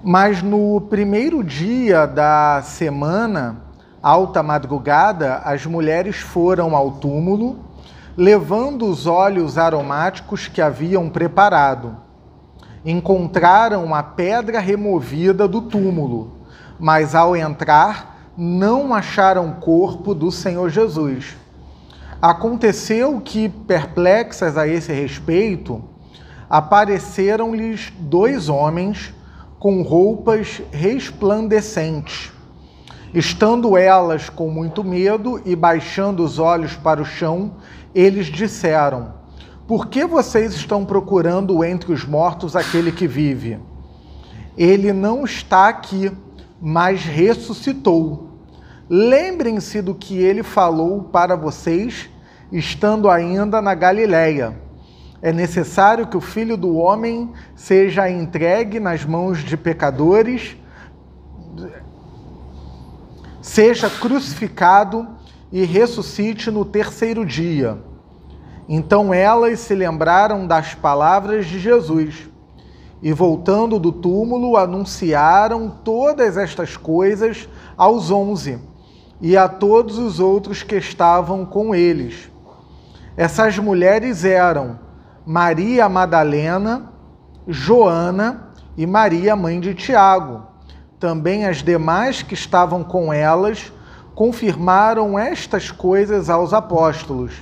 Mas no primeiro dia da semana, alta madrugada, as mulheres foram ao túmulo, levando os óleos aromáticos que haviam preparado. Encontraram a pedra removida do túmulo, mas ao entrar, não acharam o corpo do Senhor Jesus. Aconteceu que, perplexas a esse respeito, apareceram-lhes 2 homens com roupas resplandecentes. Estando elas com muito medo e baixando os olhos para o chão, eles disseram: por que vocês estão procurando entre os mortos aquele que vive? Ele não está aqui, mas ressuscitou. Lembrem-se do que ele falou para vocês, estando ainda na Galileia. É necessário que o Filho do Homem seja entregue nas mãos de pecadores, seja crucificado e ressuscite no 3º dia. Então elas se lembraram das palavras de Jesus e, voltando do túmulo, anunciaram todas estas coisas aos 11 e a todos os outros que estavam com eles. Essas mulheres eram Maria Madalena, Joana e Maria, mãe de Tiago. Também as demais que estavam com elas confirmaram estas coisas aos apóstolos.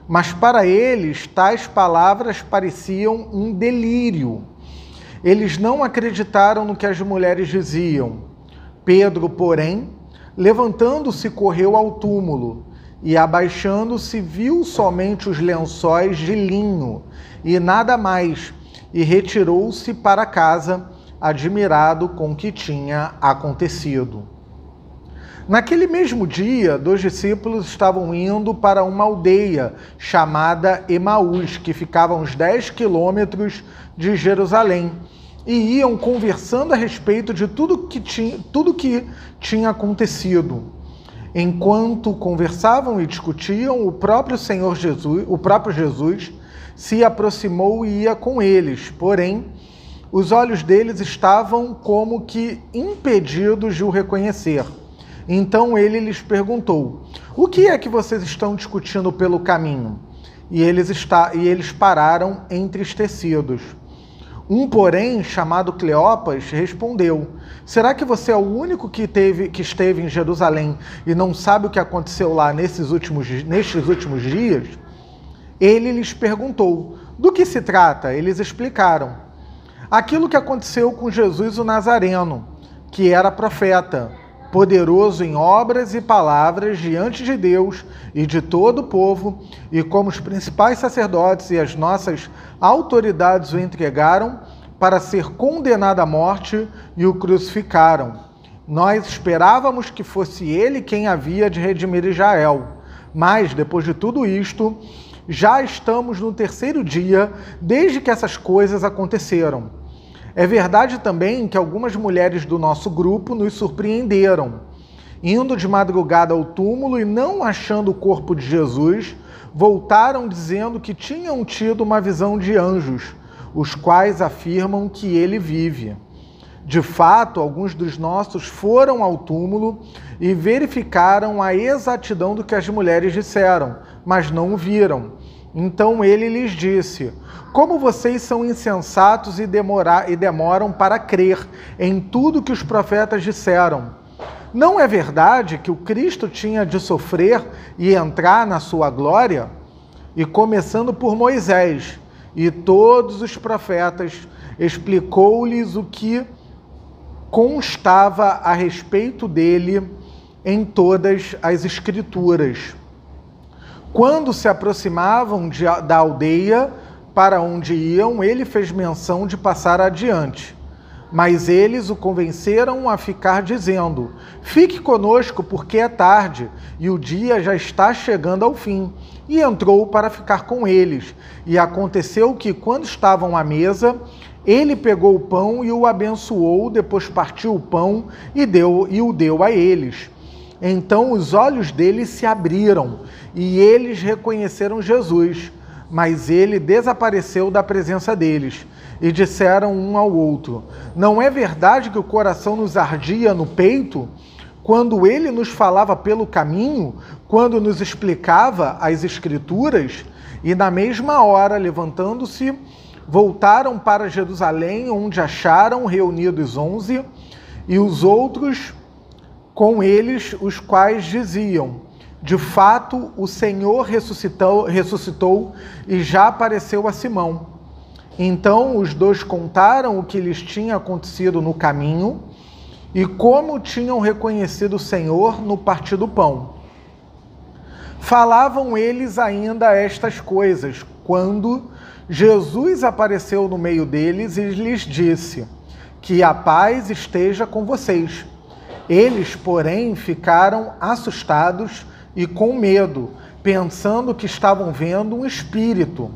Mas para eles tais palavras pareciam um delírio. Eles não acreditaram no que as mulheres diziam. Pedro, porém, levantando-se, correu ao túmulo e, abaixando-se, viu somente os lençóis de linho e nada mais, e retirou-se para casa, admirado com o que tinha acontecido. Naquele mesmo dia, 2 discípulos estavam indo para uma aldeia chamada Emaús, que ficava a uns 10 quilômetros de Jerusalém, e iam conversando a respeito de tudo que tinha acontecido. Enquanto conversavam e discutiam, o próprio Jesus se aproximou e ia com eles, porém, os olhos deles estavam como que impedidos de o reconhecer. Então ele lhes perguntou: o que é que vocês estão discutindo pelo caminho? E eles pararam entristecidos. Um, porém, chamado Cleopas, respondeu: será que você é o único que esteve em Jerusalém e não sabe o que aconteceu lá nestes últimos dias? Ele lhes perguntou: do que se trata? Eles explicaram: aquilo que aconteceu com Jesus o Nazareno, que era profeta, poderoso em obras e palavras diante de Deus e de todo o povo, e como os principais sacerdotes e as nossas autoridades o entregaram para ser condenado à morte e o crucificaram. Nós esperávamos que fosse ele quem havia de redimir Israel, mas depois de tudo isto, já estamos no 3º dia desde que essas coisas aconteceram. É verdade também que algumas mulheres do nosso grupo nos surpreenderam. Indo de madrugada ao túmulo e não achando o corpo de Jesus, voltaram dizendo que tinham tido uma visão de anjos, os quais afirmam que ele vive. De fato, alguns dos nossos foram ao túmulo e verificaram a exatidão do que as mulheres disseram, mas não o viram. Então ele lhes disse: como vocês são insensatos e demoram para crer em tudo que os profetas disseram. Não é verdade que o Cristo tinha de sofrer e entrar na sua glória? E começando por Moisés e todos os profetas, explicou-lhes o que constava a respeito dele em todas as Escrituras. Quando se aproximavam da aldeia para onde iam, ele fez menção de passar adiante. Mas eles o convenceram a ficar, dizendo: fique conosco, porque é tarde, e o dia já está chegando ao fim. E entrou para ficar com eles. E aconteceu que, quando estavam à mesa, ele pegou o pão e o abençoou, depois partiu o pão e o deu a eles. Então os olhos deles se abriram, e eles reconheceram Jesus, mas ele desapareceu da presença deles. e disseram um ao outro: não é verdade que o coração nos ardia no peito quando ele nos falava pelo caminho, quando nos explicava as Escrituras? E na mesma hora, levantando-se, voltaram para Jerusalém, onde acharam reunidos 11, e os outros com eles, os quais diziam: de fato, o Senhor ressuscitou e já apareceu a Simão. Então os dois contaram o que lhes tinha acontecido no caminho e como tinham reconhecido o Senhor no partir do pão. Falavam eles ainda estas coisas, quando Jesus apareceu no meio deles e lhes disse: que a paz esteja com vocês. Eles, porém, ficaram assustados e com medo, pensando que estavam vendo um espírito.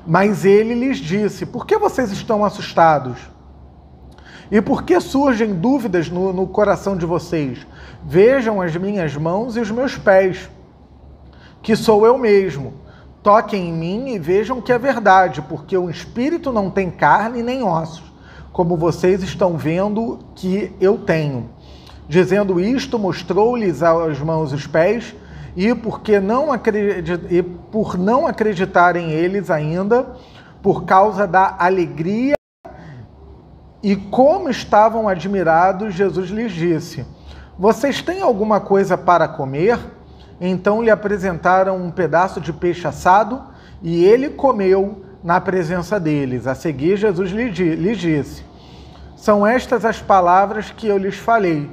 Mas ele lhes disse: por que vocês estão assustados? E por que surgem dúvidas no coração de vocês? Vejam as minhas mãos e os meus pés, que sou eu mesmo. Toquem em mim e vejam que é verdade, porque o espírito não tem carne nem ossos, como vocês estão vendo que eu tenho. Dizendo isto, mostrou-lhes as mãos e os pés, e por não acreditarem eles ainda, por causa da alegria, e como estavam admirados, Jesus lhes disse: vocês têm alguma coisa para comer? Então lhe apresentaram um pedaço de peixe assado, e ele comeu na presença deles. A seguir, Jesus lhes disse: são estas as palavras que eu lhes falei.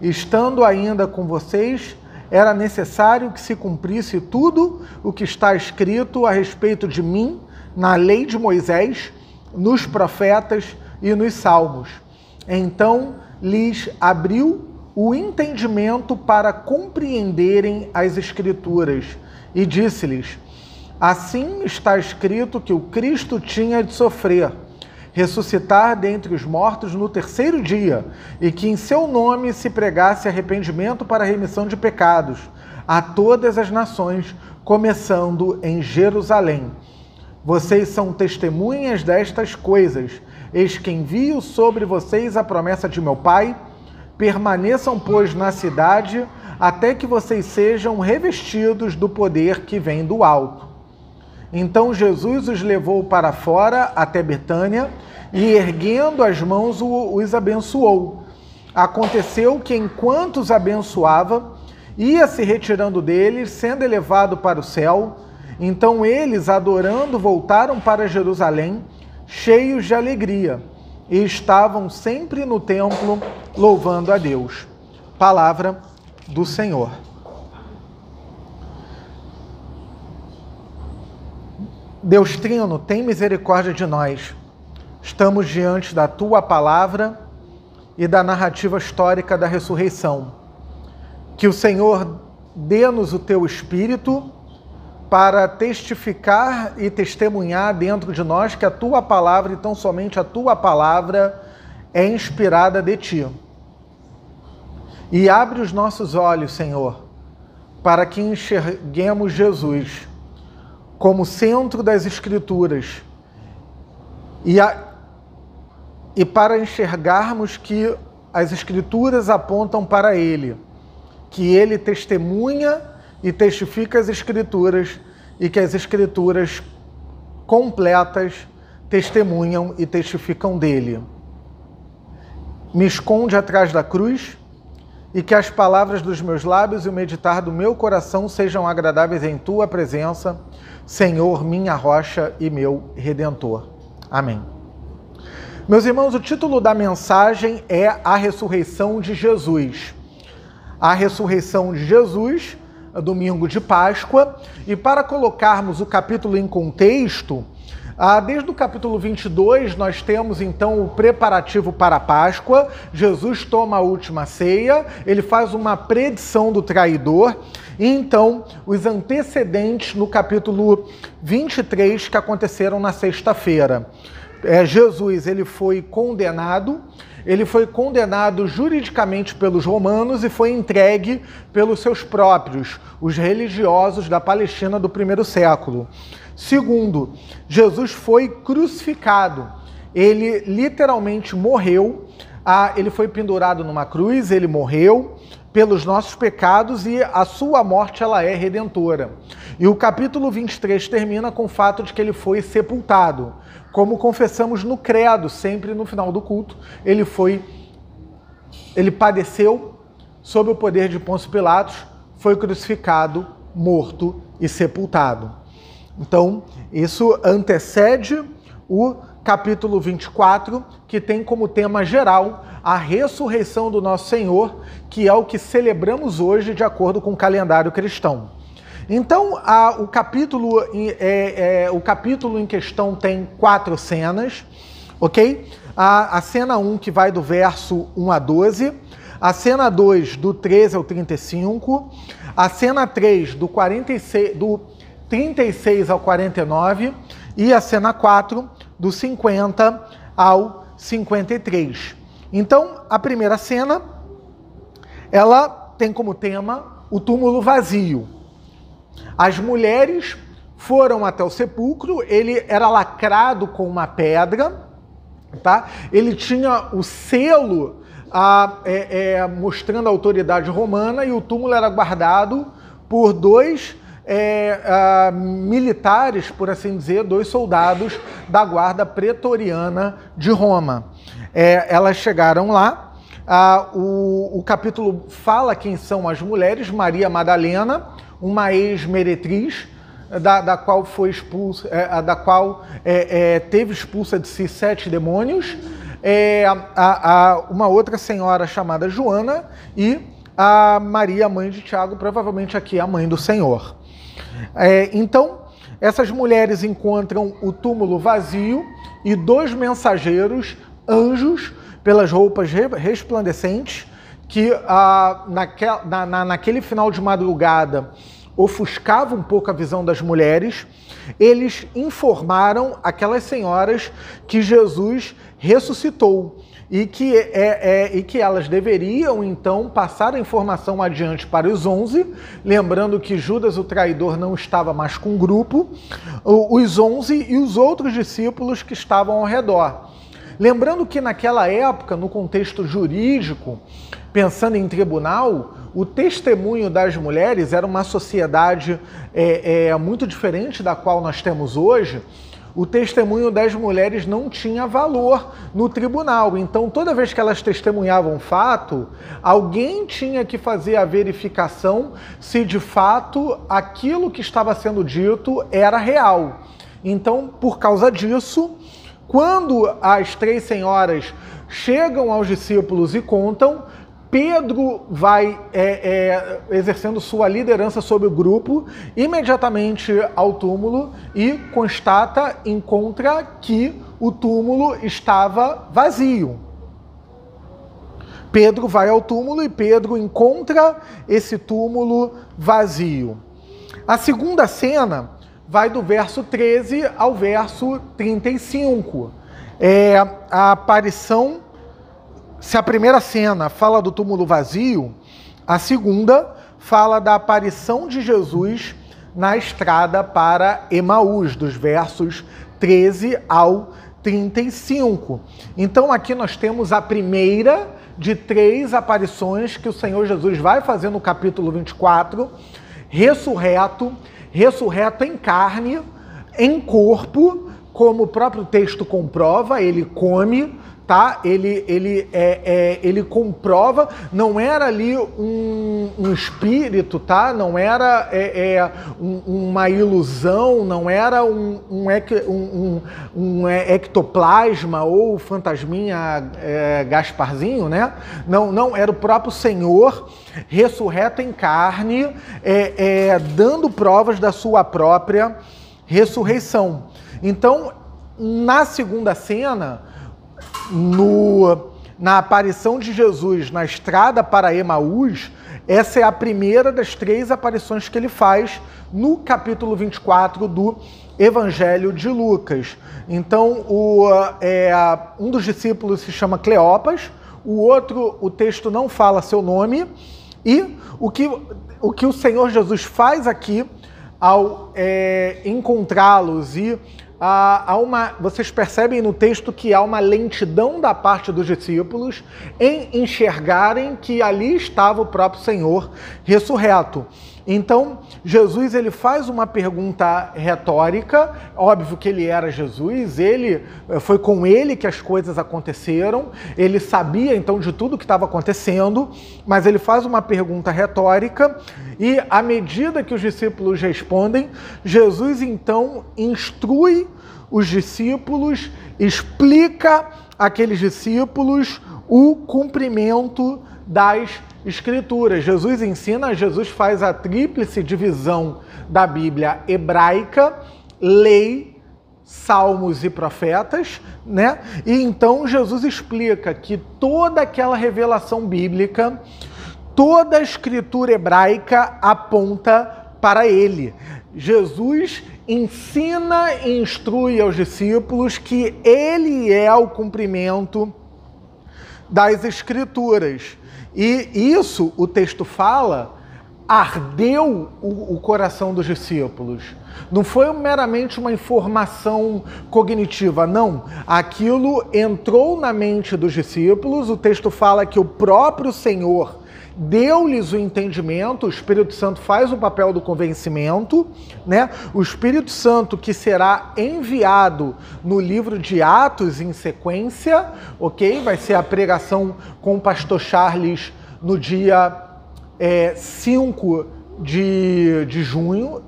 Estando ainda com vocês, era necessário que se cumprisse tudo o que está escrito a respeito de mim na lei de Moisés, nos profetas e nos salmos. Então lhes abriu o entendimento para compreenderem as Escrituras e disse-lhes: assim está escrito que o Cristo tinha de sofrer, ressuscitar dentre os mortos no terceiro dia, e que em seu nome se pregasse arrependimento para a remissão de pecados a todas as nações, começando em Jerusalém. Vocês são testemunhas destas coisas. Eis que envio sobre vocês a promessa de meu Pai. Permaneçam, pois, na cidade, até que vocês sejam revestidos do poder que vem do alto. Então Jesus os levou para fora até Betânia e, erguendo as mãos, os abençoou. Aconteceu que, enquanto os abençoava, ia se retirando deles, sendo elevado para o céu. Então eles, adorando, voltaram para Jerusalém, cheios de alegria, e estavam sempre no templo, louvando a Deus. Palavra do Senhor. Deus Trino, tem misericórdia de nós. Estamos diante da Tua Palavra e da narrativa histórica da ressurreição. Que o Senhor dê-nos o Teu Espírito para testificar e testemunhar dentro de nós que a Tua Palavra, e tão somente a Tua Palavra, é inspirada de Ti. E abre os nossos olhos, Senhor, para que enxerguemos Jesus como centro das Escrituras e para enxergarmos que as Escrituras apontam para Ele, que Ele testemunha e testifica as Escrituras e que as Escrituras completas testemunham e testificam dele. Me esconde atrás da cruz e que as palavras dos meus lábios e o meditar do meu coração sejam agradáveis em Tua presença, Senhor, minha rocha e meu Redentor. Amém. Meus irmãos, o título da mensagem é A Ressurreição de Jesus. A ressurreição de Jesus, domingo de Páscoa, e para colocarmos o capítulo em contexto, desde o capítulo 22 nós temos então o preparativo para a Páscoa. Jesus toma a última ceia, ele faz uma predição do traidor, e então os antecedentes no capítulo 23 que aconteceram na sexta-feira. Jesus ele foi condenado juridicamente pelos romanos e foi entregue pelos seus próprios, os religiosos da Palestina do primeiro século. Segundo, Jesus foi crucificado. Ele literalmente morreu. Ele foi pendurado numa cruz, ele morreu pelos nossos pecados e a sua morte ela é redentora. E o capítulo 23 termina com o fato de que ele foi sepultado. Como confessamos no credo, sempre no final do culto, ele padeceu sob o poder de Pôncio Pilatos, foi crucificado, morto e sepultado. Então, isso antecede o capítulo 24, que tem como tema geral a ressurreição do nosso Senhor, que é o que celebramos hoje de acordo com o calendário cristão. Então, o capítulo em questão tem 4 cenas, ok? A cena 1, que vai do verso 1 a 12, a cena 2, do 13 ao 35, a cena 3, do 36 ao 49, e a cena 4, do 50 ao 53. Então, a primeira cena, ela tem como tema o túmulo vazio. As mulheres foram até o sepulcro, ele era lacrado com uma pedra, tá? Ele tinha o selo mostrando a autoridade romana, e o túmulo era guardado por 2 militares, por assim dizer, 2 soldados da guarda pretoriana de Roma. Elas chegaram lá, o capítulo fala quem são as mulheres: Maria Madalena, uma ex-meretriz, da qual foi expulsa, teve expulsa de si 7 demônios, uma outra senhora chamada Joana, e a Maria, mãe de Tiago, provavelmente aqui a mãe do Senhor. Então, essas mulheres encontram o túmulo vazio e 2 mensageiros, anjos, pelas roupas resplandecentes, que naquele final de madrugada ofuscava um pouco a visão das mulheres. Eles informaram aquelas senhoras que Jesus ressuscitou e que elas deveriam então passar a informação adiante para os 11, lembrando que Judas, o traidor, não estava mais com o grupo, os 11 e os outros discípulos que estavam ao redor. Lembrando que naquela época, no contexto jurídico, pensando em tribunal, o testemunho das mulheres era uma sociedade muito diferente da qual nós temos hoje. O testemunho das mulheres não tinha valor no tribunal. Então, toda vez que elas testemunhavam um fato, alguém tinha que fazer a verificação se de fato aquilo que estava sendo dito era real. Então, por causa disso, quando as 3 senhoras chegam aos discípulos e contam, Pedro vai exercendo sua liderança sobre o grupo imediatamente ao túmulo e encontra que o túmulo estava vazio. Pedro vai ao túmulo e Pedro encontra esse túmulo vazio. A segunda cena vai do verso 13 ao verso 35. A aparição. Se a primeira cena fala do túmulo vazio, a segunda fala da aparição de Jesus na estrada para Emaús, dos versos 13 ao 35. Então aqui nós temos a primeira de 3 aparições que o Senhor Jesus vai fazer no capítulo 24, ressurreto em carne, em corpo, como o próprio texto comprova, ele come, tá? Ele comprova, não era ali um espírito, tá? Não era uma ilusão, não era um ectoplasma ou fantasminha Gasparzinho, né? Não, era o próprio Senhor ressurreto em carne, dando provas da sua própria ressurreição. Então, na segunda cena, na aparição de Jesus na estrada para Emaús, essa é a primeira das 3 aparições que ele faz no capítulo 24 do Evangelho de Lucas. Então, um dos discípulos se chama Cleopas, o outro, o texto não fala seu nome, e o que o Senhor Jesus faz aqui, ao encontrá-los e vocês percebem no texto que há uma lentidão da parte dos discípulos em enxergarem que ali estava o próprio Senhor ressurreto. Então, Jesus ele faz uma pergunta retórica, óbvio que ele era Jesus, foi com ele que as coisas aconteceram, ele sabia então de tudo que estava acontecendo, mas ele faz uma pergunta retórica e à medida que os discípulos respondem, Jesus então instrui os discípulos, explica àqueles discípulos o cumprimento das Escrituras. Jesus ensina, Jesus faz a tríplice divisão da Bíblia hebraica, lei, salmos e profetas, né? E então Jesus explica que toda aquela revelação bíblica, toda a escritura hebraica aponta para ele. Jesus ensina e instrui aos discípulos que ele é o cumprimento das Escrituras. E isso, o texto fala, ardeu o coração dos discípulos. Não foi meramente uma informação cognitiva, não. Aquilo entrou na mente dos discípulos, o texto fala que o próprio Senhor deu-lhes o entendimento, o Espírito Santo faz o papel do convencimento, né? O Espírito Santo que será enviado no livro de Atos em sequência, ok? Vai ser a pregação com o pastor Charles no dia 5 de junho,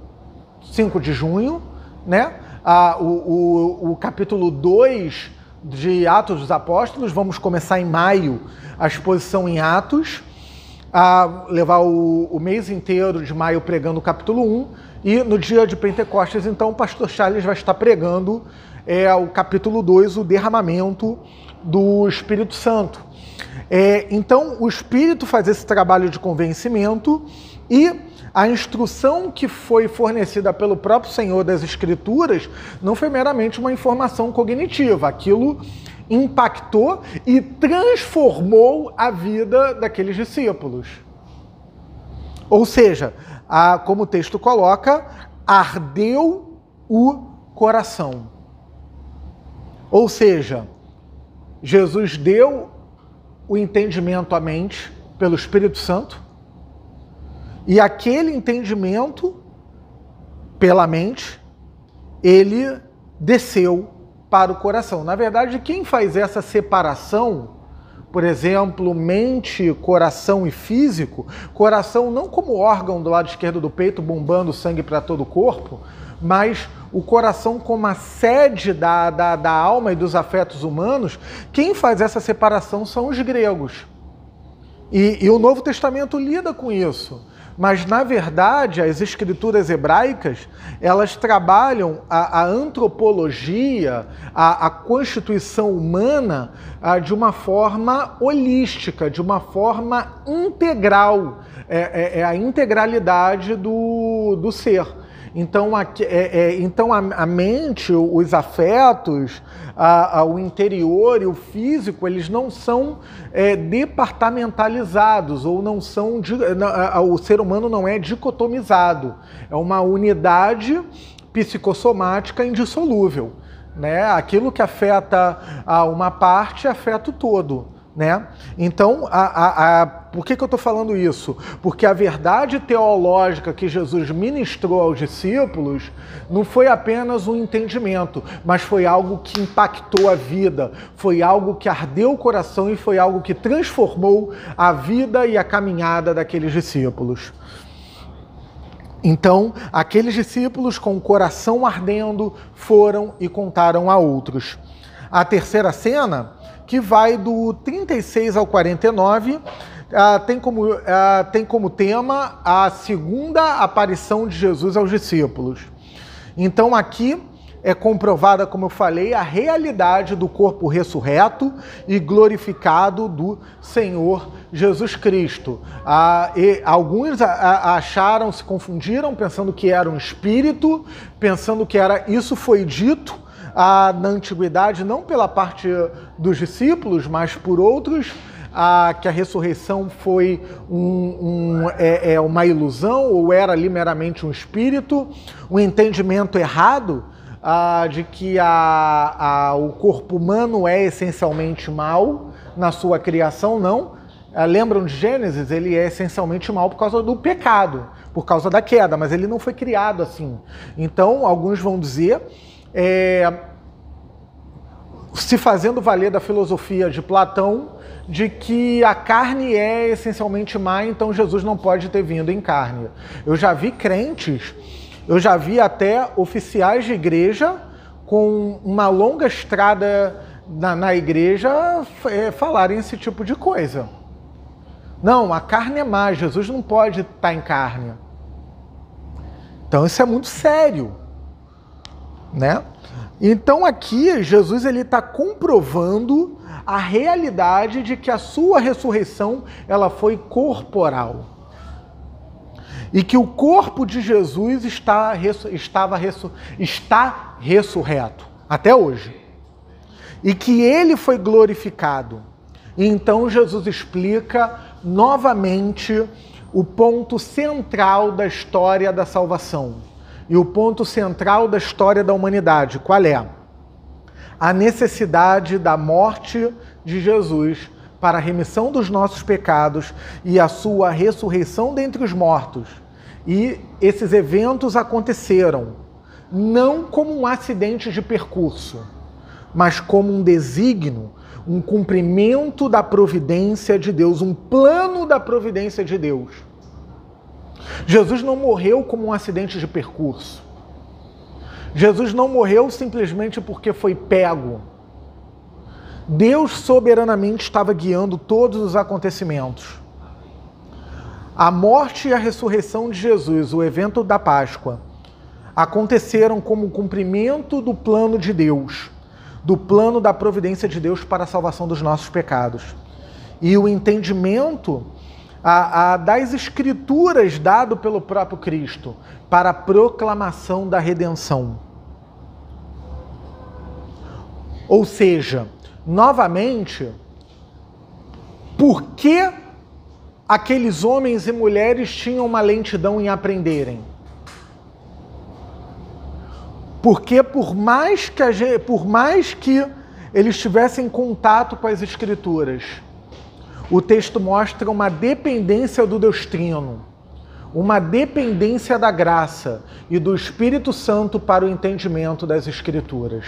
né? O capítulo 2 de Atos dos Apóstolos, vamos começar em maio a exposição em Atos, a levar o mês inteiro de maio pregando o capítulo 1, e no dia de Pentecostes, então, o pastor Charles vai estar pregando o capítulo 2, o derramamento do Espírito Santo. Então, o Espírito faz esse trabalho de convencimento e a instrução que foi fornecida pelo próprio Senhor das Escrituras não foi meramente uma informação cognitiva, aquilo impactou e transformou a vida daqueles discípulos. Ou seja, como o texto coloca, ardeu o coração. Ou seja, Jesus deu o entendimento à mente pelo Espírito Santo e aquele entendimento pela mente, ele desceu para o coração. Na verdade, quem faz essa separação, por exemplo, mente, coração e físico, coração não como órgão do lado esquerdo do peito, bombando sangue para todo o corpo, mas o coração como a sede da alma e dos afetos humanos, quem faz essa separação são os gregos. E o Novo Testamento lida com isso. Mas, na verdade, as escrituras hebraicas, elas trabalham a antropologia, a constituição humana de uma forma holística, de uma forma integral. É a integralidade do ser. Então, a mente, os afetos, o interior e o físico, eles não são departamentalizados, ou não são, o ser humano não é dicotomizado. É uma unidade psicossomática indissolúvel, né? Aquilo que afeta uma parte afeta o todo, né? Então, por que eu estou falando isso? Porque a verdade teológica que Jesus ministrou aos discípulos não foi apenas um entendimento, mas foi algo que impactou a vida, foi algo que ardeu o coração e foi algo que transformou a vida e a caminhada daqueles discípulos. Então, aqueles discípulos com o coração ardendo foram e contaram a outros. A terceira cena, que vai do 36 ao 49, tem como tema a segunda aparição de Jesus aos discípulos. Então aqui é comprovada, como eu falei, a realidade do corpo ressurreto e glorificado do Senhor Jesus Cristo. E alguns acharam, se confundiram, pensando que era um espírito, pensando que isso foi dito na antiguidade, não pela parte dos discípulos, mas por outros que a ressurreição foi uma ilusão ou era ali meramente um espírito, um entendimento errado de que o corpo humano é essencialmente mal na sua criação, não. Lembram de Gênesis? Ele é essencialmente mal por causa do pecado, por causa da queda, mas ele não foi criado assim. Então, alguns vão dizer, se fazendo valer da filosofia de Platão, de que a carne é essencialmente má, então Jesus não pode ter vindo em carne. Eu já vi crentes, eu já vi até oficiais de igreja com uma longa estrada na igreja falarem esse tipo de coisa. Não, a carne é má, Jesus não pode estar em carne. Então isso é muito sério, né? Então aqui Jesus ele está comprovando a realidade de que a sua ressurreição ela foi corporal. E que o corpo de Jesus está ressurreto, até hoje. E que ele foi glorificado. E então Jesus explica novamente o ponto central da história da salvação. E o ponto central da história da humanidade, qual é? A necessidade da morte de Jesus para a remissão dos nossos pecados e a sua ressurreição dentre os mortos. E esses eventos aconteceram não como um acidente de percurso, mas como um desígnio, um cumprimento da providência de Deus, um plano da providência de Deus. Jesus não morreu como um acidente de percurso. Jesus não morreu simplesmente porque foi pego. Deus soberanamente estava guiando todos os acontecimentos. A morte e a ressurreição de Jesus, o evento da Páscoa, aconteceram como cumprimento do plano de Deus, do plano da providência de Deus para a salvação dos nossos pecados. E o entendimento das Escrituras dado pelo próprio Cristo para a proclamação da redenção. Ou seja, novamente, por que aqueles homens e mulheres tinham uma lentidão em aprenderem? Porque por mais que eles tivessem contato com as Escrituras, o texto mostra uma dependência do Deus Trino, uma dependência da graça e do Espírito Santo para o entendimento das Escrituras.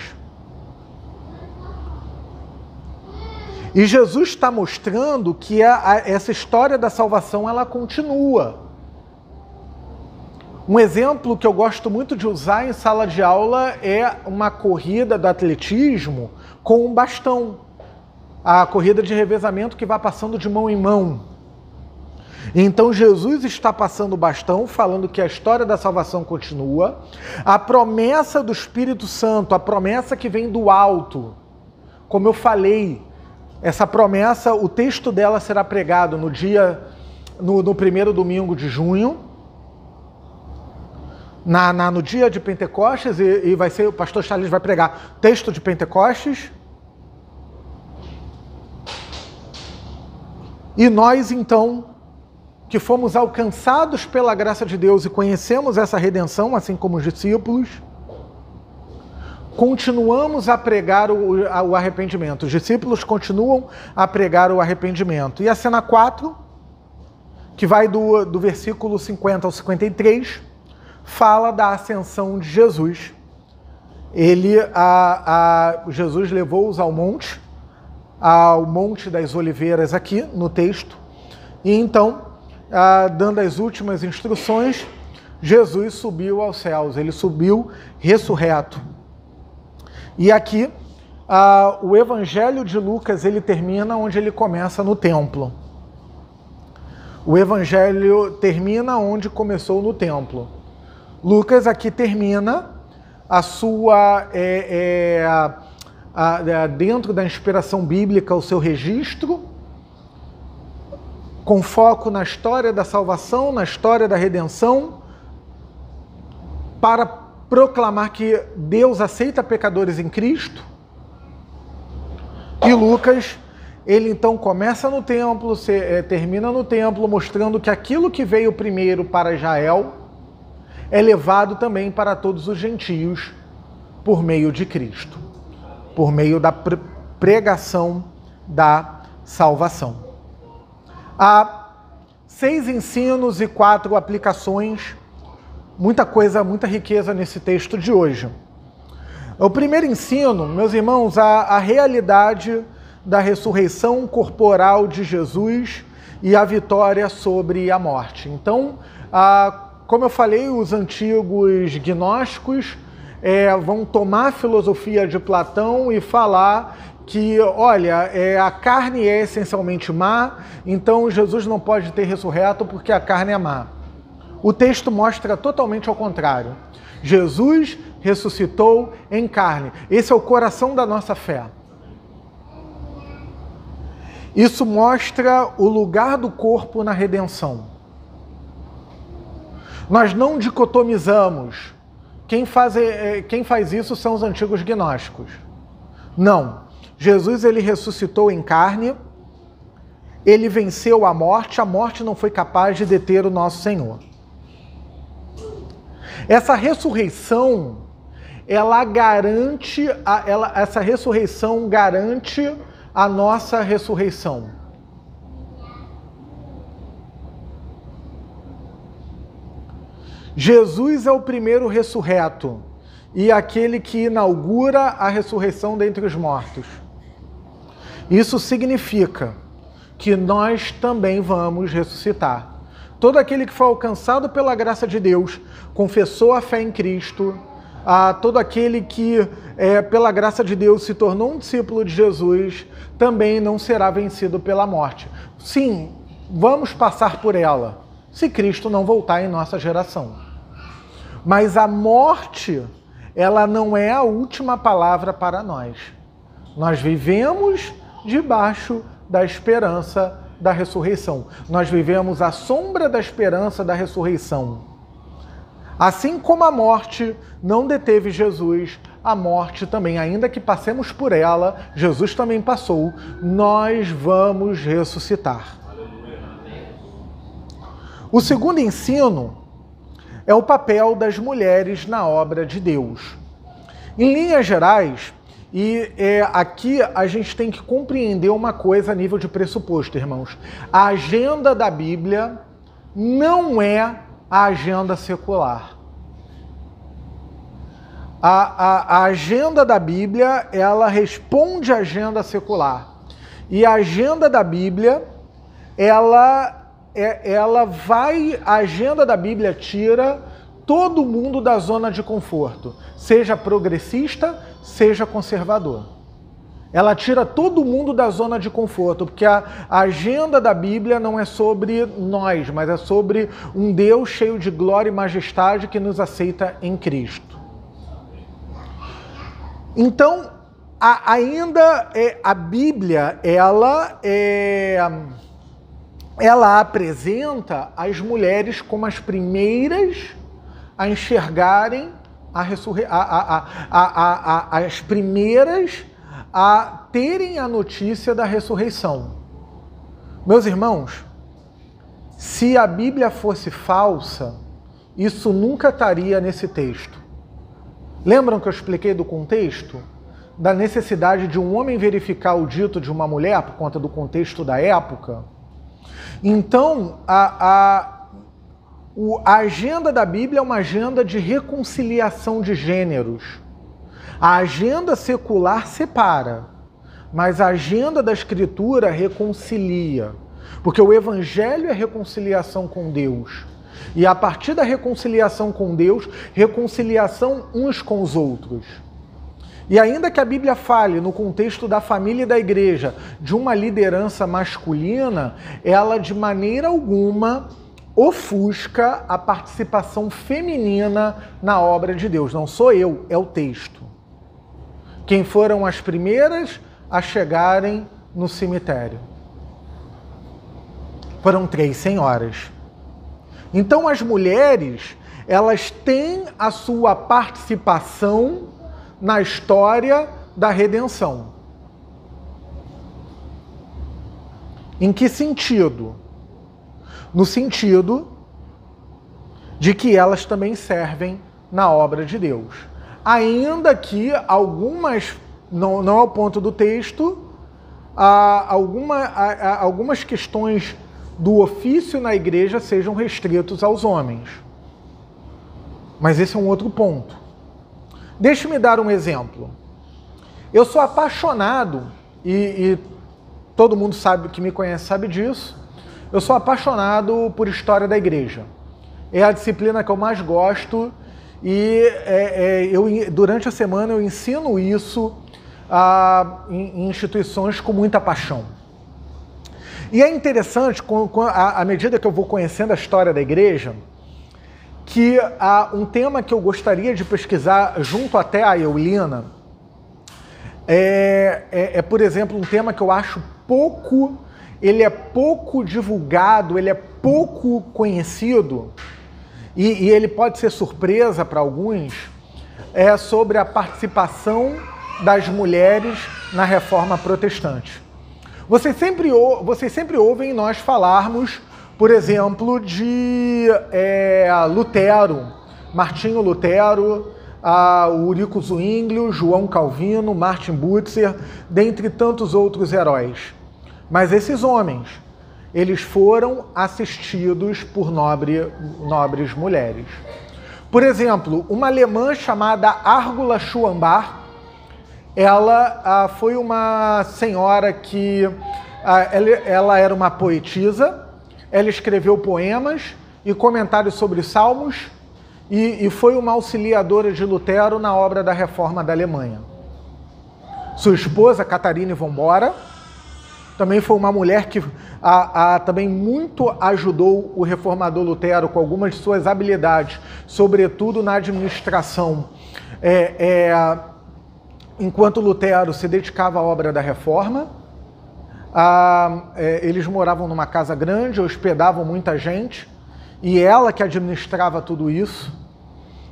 E Jesus está mostrando que essa história da salvação ela continua. Um exemplo que eu gosto muito de usar em sala de aula é uma corrida do atletismo com um bastão. A corrida de revezamento que vai passando de mão em mão. Então Jesus está passando o bastão, falando que a história da salvação continua. A promessa do Espírito Santo, a promessa que vem do alto. Como eu falei, essa promessa, o texto dela será pregado no primeiro domingo de junho, no dia de Pentecostes, e vai ser, o pastor Charles vai pregar texto de Pentecostes. E nós, então, que fomos alcançados pela graça de Deus e conhecemos essa redenção, assim como os discípulos, continuamos a pregar o arrependimento. Os discípulos continuam a pregar o arrependimento. E a cena 4, que vai do versículo 50 ao 53, fala da ascensão de Jesus. Jesus levou-os ao Monte das Oliveiras aqui no texto. E então, dando as últimas instruções, Jesus subiu aos céus. Ele subiu ressurreto. E aqui, o Evangelho de Lucas, ele termina onde ele começa no templo. O Evangelho termina onde começou no templo. Lucas aqui termina a sua, dentro da inspiração bíblica, o seu registro, com foco na história da salvação, na história da redenção, para proclamar que Deus aceita pecadores em Cristo. E Lucas, ele então começa no templo, termina no templo, mostrando que aquilo que veio primeiro para Israel é levado também para todos os gentios por meio de Cristo, por meio da pregação da salvação. Há 6 ensinos e 4 aplicações, muita coisa, muita riqueza nesse texto de hoje. O primeiro ensino, meus irmãos, a realidade da ressurreição corporal de Jesus e a vitória sobre a morte. Então, como eu falei, os antigos gnósticos vão tomar a filosofia de Platão e falar que, olha, a carne é essencialmente má, então Jesus não pode ter ressurreto porque a carne é má. O texto mostra totalmente ao contrário. Jesus ressuscitou em carne. Esse é o coração da nossa fé. Isso mostra o lugar do corpo na redenção. Nós não dicotomizamos. Quem faz isso são os antigos gnósticos. Não. Jesus, ele ressuscitou em carne, ele venceu a morte não foi capaz de deter o nosso Senhor. Essa ressurreição, essa ressurreição garante a nossa ressurreição. Jesus é o primeiro ressurreto e aquele que inaugura a ressurreição dentre os mortos. Isso significa que nós também vamos ressuscitar. Todo aquele que foi alcançado pela graça de Deus, confessou a fé em Cristo, todo aquele que, pela graça de Deus, se tornou um discípulo de Jesus, também não será vencido pela morte. Sim, vamos passar por ela, se Cristo não voltar em nossa geração. Mas a morte, ela não é a última palavra para nós. Nós vivemos debaixo da esperança da ressurreição. Nós vivemos à sombra da esperança da ressurreição. Assim como a morte não deteve Jesus, a morte também, ainda que passemos por ela, Jesus também passou, nós vamos ressuscitar. O segundo ensino é o papel das mulheres na obra de Deus. Em linhas gerais, aqui a gente tem que compreender uma coisa a nível de pressuposto, irmãos. A agenda da Bíblia não é a agenda secular. A agenda da Bíblia, ela responde à agenda secular. E a agenda da Bíblia, a agenda da Bíblia tira todo mundo da zona de conforto, seja progressista, seja conservador. Ela tira todo mundo da zona de conforto, porque a agenda da Bíblia não é sobre nós, mas é sobre um Deus cheio de glória e majestade que nos aceita em Cristo. Então, a Bíblia, ela apresenta as mulheres como as primeiras a enxergarem as primeiras a terem a notícia da ressurreição. Meus irmãos, se a Bíblia fosse falsa, isso nunca estaria nesse texto. Lembram que eu expliquei do contexto? Da necessidade de um homem verificar o dito de uma mulher por conta do contexto da época? Então, a agenda da Bíblia é uma agenda de reconciliação de gêneros. A agenda secular separa, mas a agenda da Escritura reconcilia. Porque o Evangelho é reconciliação com Deus. E a partir da reconciliação com Deus, reconciliação uns com os outros. E ainda que a Bíblia fale, no contexto da família e da igreja, de uma liderança masculina, ela de maneira alguma ofusca a participação feminina na obra de Deus. Não sou eu, é o texto. Quem foram as primeiras a chegarem no cemitério? Foram 3 senhoras. Então as mulheres, elas têm a sua participação na história da redenção. Em que sentido? No sentido de que elas também servem na obra de Deus. Ainda que algumas, não é o ponto do texto, algumas questões do ofício na igreja sejam restritos aos homens. Mas esse é um outro ponto. Deixe-me dar um exemplo. Eu sou apaixonado, e todo mundo sabe que me conhece sabe disso, eu sou apaixonado por história da igreja. É a disciplina que eu mais gosto e durante a semana eu ensino isso em instituições com muita paixão. E é interessante, à medida que eu vou conhecendo a história da igreja, que um tema que eu gostaria de pesquisar junto até a Eulina por exemplo, um tema que eu acho ele é pouco divulgado, ele é pouco conhecido, e ele pode ser surpresa para alguns, é sobre a participação das mulheres na Reforma Protestante. Vocês sempre ouvem nós falarmos, por exemplo, de Lutero, Martinho Lutero, Eurico Zwinglio, João Calvino, Martin Butzer, dentre tantos outros heróis. Mas esses homens, eles foram assistidos por nobres mulheres. Por exemplo, uma alemã chamada Argula Schuambach, ela foi uma senhora que ela era uma poetisa, ela escreveu poemas e comentários sobre salmos e foi uma auxiliadora de Lutero na obra da Reforma da Alemanha. Sua esposa, Catarina von Bora, também foi uma mulher que também muito ajudou o reformador Lutero com algumas de suas habilidades, sobretudo na administração. Enquanto Lutero se dedicava à obra da Reforma, eles moravam numa casa grande, hospedavam muita gente, e ela que administrava tudo isso,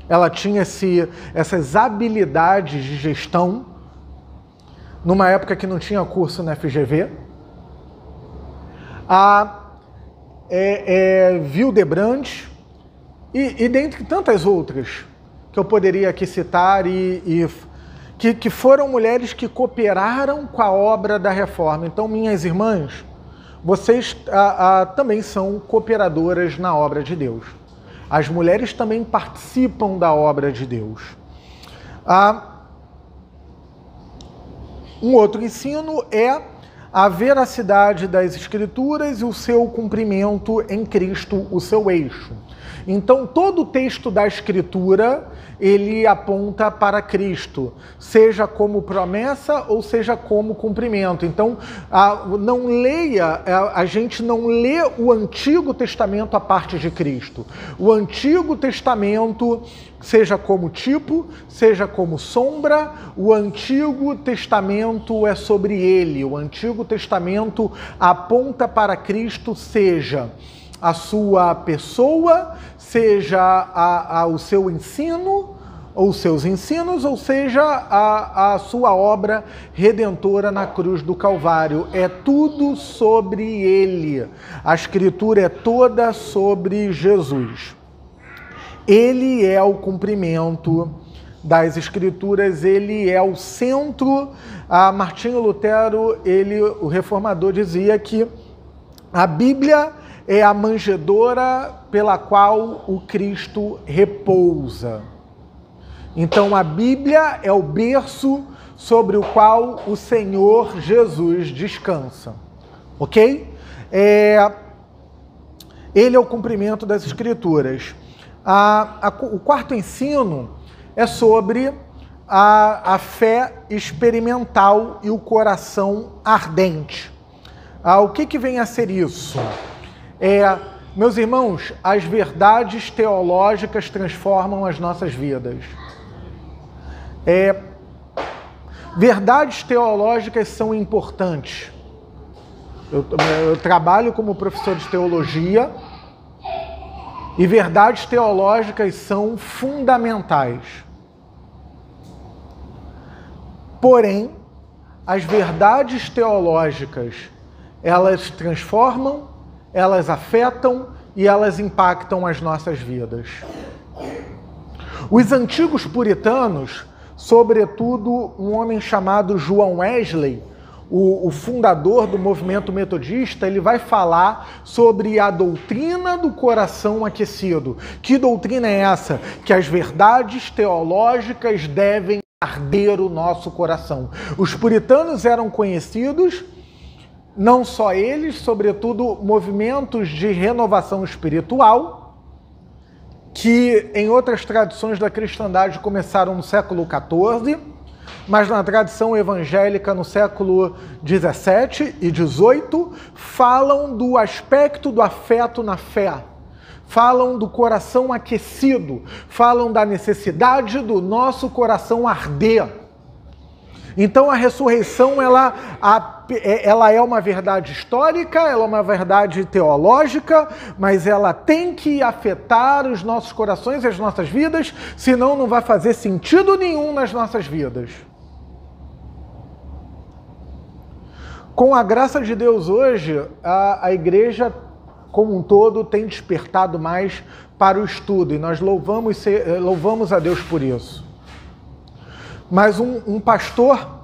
ela tinha essas habilidades de gestão, numa época que não tinha curso na FGV. Hildebrandt, e dentre tantas outras que eu poderia aqui citar, que foram mulheres que cooperaram com a obra da Reforma. Então, minhas irmãs, vocês também são cooperadoras na obra de Deus. As mulheres também participam da obra de Deus. Um outro ensino é a veracidade das Escrituras e o seu cumprimento em Cristo, o seu eixo. Então, todo o texto da Escritura, ele aponta para Cristo, seja como promessa ou seja como cumprimento. Então, a gente não lê o Antigo Testamento a parte de Cristo. O Antigo Testamento, seja como tipo, seja como sombra, o Antigo Testamento é sobre ele. O Antigo Testamento aponta para Cristo, seja a sua pessoa, seja o seu ensino, ou os seus ensinos, ou seja, a sua obra redentora na cruz do Calvário. É tudo sobre ele. A Escritura é toda sobre Jesus. Ele é o cumprimento das Escrituras, ele é o centro. Martinho Lutero, o reformador, dizia que a Bíblia é a manjedoura pela qual o Cristo repousa. Então, a Bíblia é o berço sobre o qual o Senhor Jesus descansa. Ok? Ele é o cumprimento das Escrituras. O quarto ensino é sobre a fé experimental e o coração ardente. O que vem a ser isso? Meus irmãos, as verdades teológicas transformam as nossas vidas. Verdades teológicas são importantes. Eu trabalho como professor de teologia e verdades teológicas são fundamentais. Porém, as verdades teológicas elas transformam, elas afetam e elas impactam as nossas vidas. Os antigos puritanos, sobretudo um homem chamado João Wesley, o fundador do movimento metodista, ele vai falar sobre a doutrina do coração aquecido. Que doutrina é essa? Que as verdades teológicas devem arder o nosso coração. Os puritanos eram conhecidos, não só eles, sobretudo movimentos de renovação espiritual, que em outras tradições da cristandade começaram no século XIV, mas na tradição evangélica no século XVII e XVIII, falam do aspecto do afeto na fé, falam do coração aquecido, falam da necessidade do nosso coração arder. Então a ressurreição ela é uma verdade histórica, ela é uma verdade teológica, mas ela tem que afetar os nossos corações e as nossas vidas, senão não vai fazer sentido nenhum nas nossas vidas. Com a graça de Deus hoje, a igreja como um todo tem despertado mais para o estudo, e nós louvamos a Deus por isso. Mas um pastor,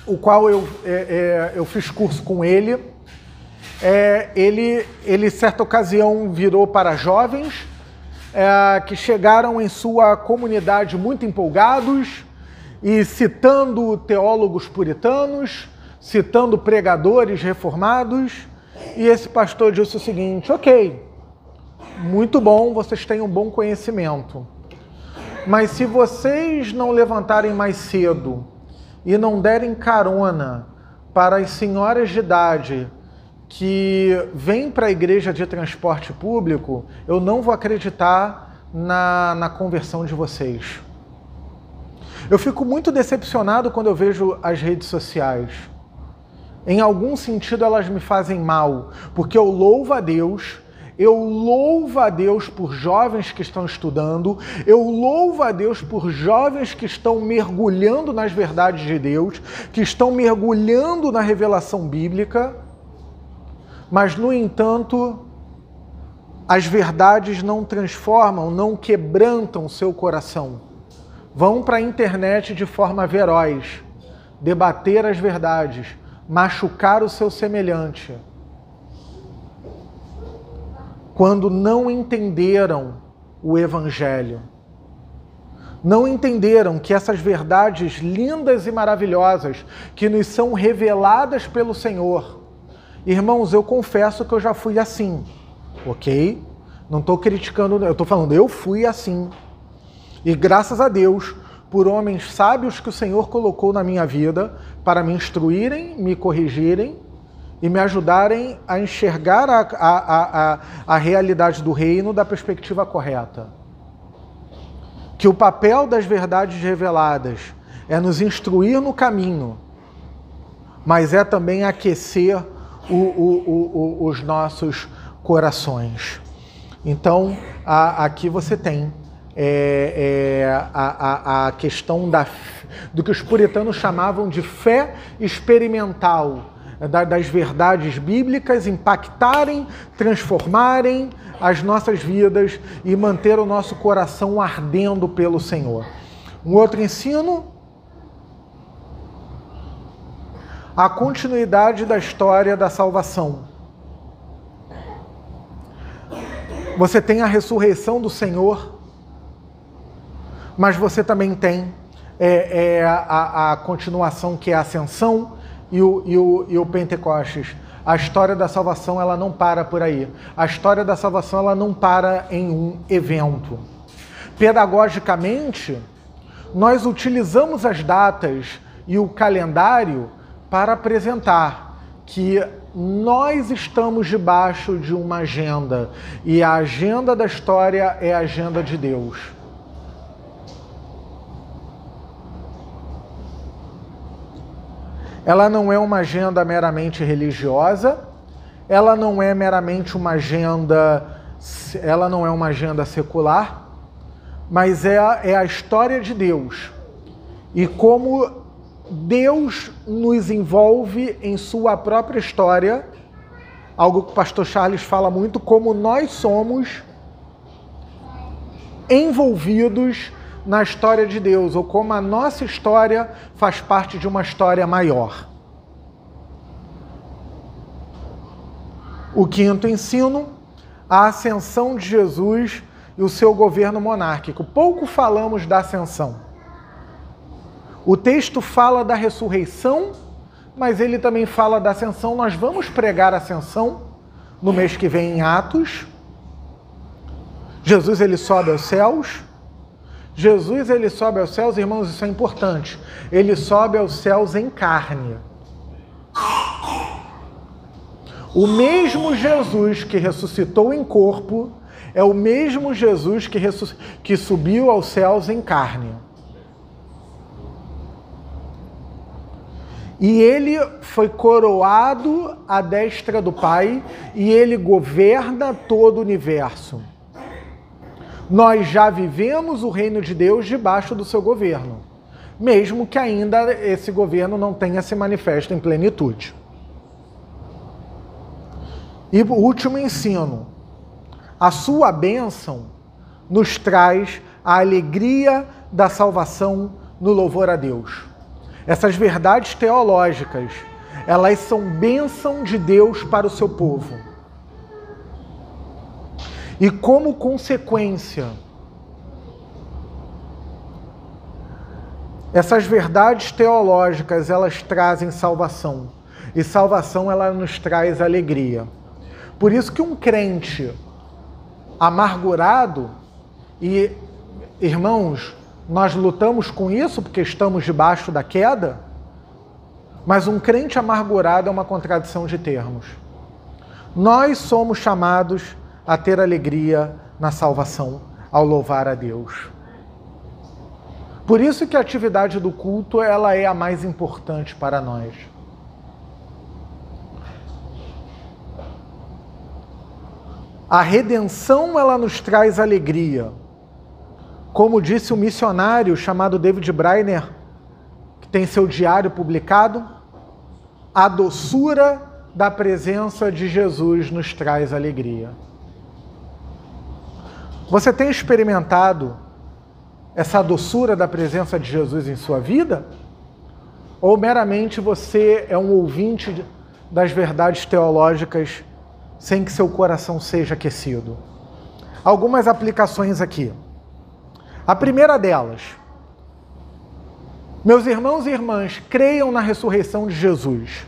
o qual eu fiz curso com ele, certa ocasião virou para jovens que chegaram em sua comunidade muito empolgados e citando teólogos puritanos, citando pregadores reformados, e esse pastor disse o seguinte: ok, muito bom, vocês têm um bom conhecimento, mas se vocês não levantarem mais cedo e não derem carona para as senhoras de idade que vêm para a igreja de transporte público, eu não vou acreditar na conversão de vocês. Eu fico muito decepcionado quando eu vejo as redes sociais. Em algum sentido elas me fazem mal, porque eu louvo a Deus por jovens que estão estudando, eu louvo a Deus por jovens que estão mergulhando nas verdades de Deus, que estão mergulhando na revelação bíblica, mas, no entanto, as verdades não transformam, não quebrantam seu coração. Vão para a internet de forma veroz, debater as verdades, machucar o seu semelhante, quando não entenderam o Evangelho. Não entenderam que essas verdades lindas e maravilhosas que nos são reveladas pelo Senhor. Irmãos, eu confesso que eu já fui assim, ok? Não estou criticando, eu estou falando, eu fui assim. E graças a Deus, por homens sábios que o Senhor colocou na minha vida para me instruírem, me corrigirem e me ajudarem a enxergar a realidade do reino da perspectiva correta. Que o papel das verdades reveladas é nos instruir no caminho, mas é também aquecer os nossos corações. Então, aqui você tem a questão do que os puritanos chamavam de fé experimental, das verdades bíblicas impactarem, transformarem as nossas vidas e manter o nosso coração ardendo pelo Senhor. Um outro ensino, a continuidade da história da salvação. Você tem a ressurreição do Senhor, mas você também tem a continuação, que é a ascensão e o Pentecostes. A história da salvação ela não para por aí. A história da salvação ela não para em um evento. Pedagogicamente, nós utilizamos as datas e o calendário para apresentar que nós estamos debaixo de uma agenda, e a agenda da história é a agenda de Deus. Ela não é uma agenda meramente religiosa, ela não é meramente uma agenda, ela não é uma agenda secular, mas é a história de Deus. E como Deus nos envolve em sua própria história algo que o pastor Charles fala muito, como nós somos envolvidos na história de Deus, ou como a nossa história faz parte de uma história maior. O quinto ensino, a ascensão de Jesus e o seu governo monárquico. Pouco falamos da ascensão. O texto fala da ressurreição, mas ele também fala da ascensão. Nós vamos pregar a ascensão no mês que vem em Atos. Jesus, ele sobe aos céus. Jesus, ele sobe aos céus, irmãos, isso é importante. Ele sobe aos céus em carne. O mesmo Jesus que ressuscitou em corpo é o mesmo Jesus que subiu aos céus em carne. E ele foi coroado à destra do Pai e ele governa todo o universo. Nós já vivemos o reino de Deus debaixo do seu governo, mesmo que ainda esse governo não tenha se manifesto em plenitude. E o último ensino, a sua bênção nos traz a alegria da salvação no louvor a Deus. Essas verdades teológicas, elas são bênção de Deus para o seu povo. E como consequência, essas verdades teológicas, elas trazem salvação. E salvação, ela nos traz alegria. Por isso que um crente amargurado, e irmãos, nós lutamos com isso porque estamos debaixo da queda, mas um crente amargurado é uma contradição de termos. Nós somos chamados a ter alegria na salvação, ao louvar a Deus. Por isso que a atividade do culto, ela é a mais importante para nós. A redenção, ela nos traz alegria. Como disse o missionário chamado David Brainer, que tem seu diário publicado, a doçura da presença de Jesus nos traz alegria. Você tem experimentado essa doçura da presença de Jesus em sua vida? Ou meramente você é um ouvinte das verdades teológicas sem que seu coração seja aquecido? Algumas aplicações aqui. A primeira delas, meus irmãos e irmãs, creiam na ressurreição de Jesus.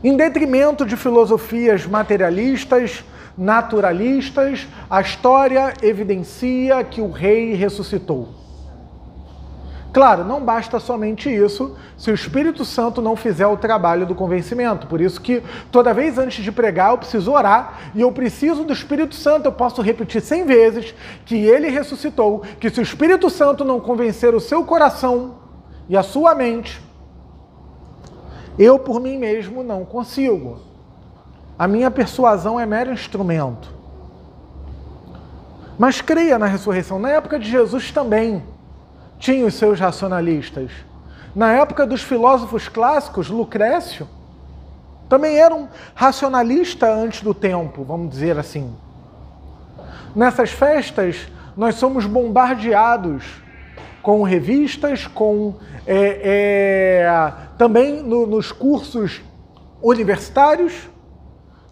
Em detrimento de filosofias materialistas, naturalistas, a história evidencia que o rei ressuscitou. Claro, não basta somente isso se o Espírito Santo não fizer o trabalho do convencimento. Por isso que toda vez antes de pregar eu preciso orar e eu preciso do Espírito Santo. Eu posso repetir 100 vezes que ele ressuscitou, que se o Espírito Santo não convencer o seu coração e a sua mente, eu por mim mesmo não consigo. A minha persuasão é mero instrumento. Mas creia na ressurreição. Na época de Jesus também tinha os seus racionalistas. Na época dos filósofos clássicos, Lucrécio também era um racionalista antes do tempo, vamos dizer assim. Nessas festas, nós somos bombardeados com revistas, também nos cursos universitários,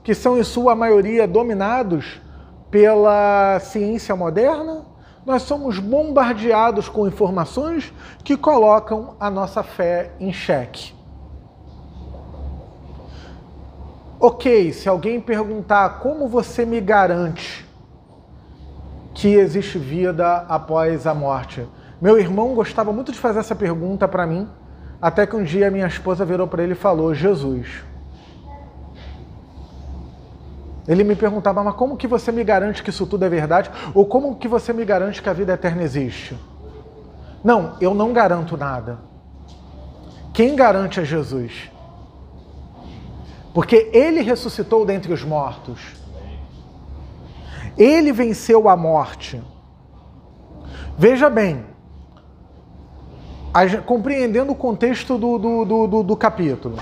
que são em sua maioria dominados pela ciência moderna. Nós somos bombardeados com informações que colocam a nossa fé em xeque. Ok, se alguém perguntar como você me garante que existe vida após a morte? Meu irmão gostava muito de fazer essa pergunta para mim, até que um dia minha esposa virou para ele e falou: Jesus. Ele me perguntava, mas como que você me garante que isso tudo é verdade? Ou como que você me garante que a vida eterna existe? Não, eu não garanto nada. Quem garante é Jesus. Porque ele ressuscitou dentre os mortos. Ele venceu a morte. Veja bem, compreendendo o contexto do capítulo.